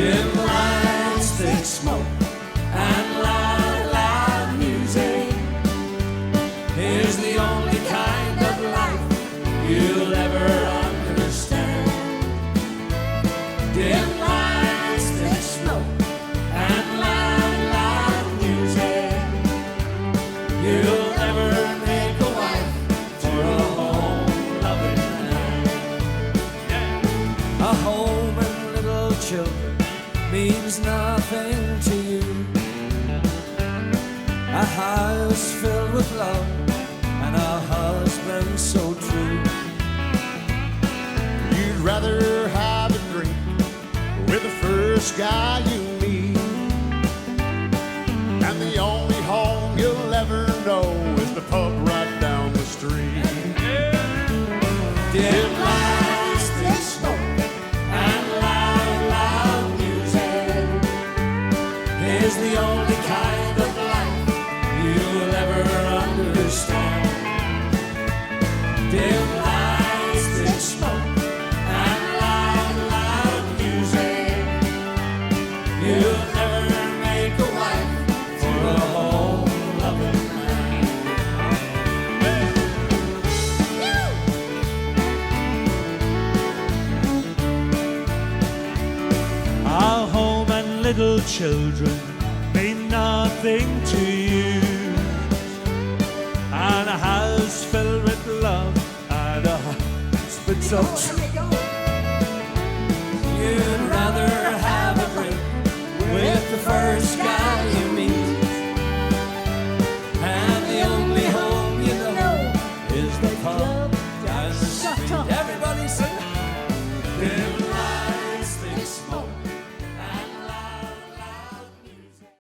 Dim lights, thick smoke, and loud, loud music is the only kind of life you'll ever understand. Dim lights, thick smoke, and loud, loud music. You'll never make a wife for a home-loving man. A home and little children means nothing to you. A house filled with love and a husband so true. You'd rather have a drink with the first guy you meet, and the only home you'll ever know is the pub right down the street. Dim lights, thick smoke, and loud, loud music is the only kind of life you'll ever understand. Dim lights, thick smoke, and loud, loud music. You'll never make a wife for a home-loving man. Our home and little children mean nothing to you. And a house filled with love and a husband so true. You'd rather have a drink with the first guy you meet, and the only home you know is the pub down the street. Everybody sing.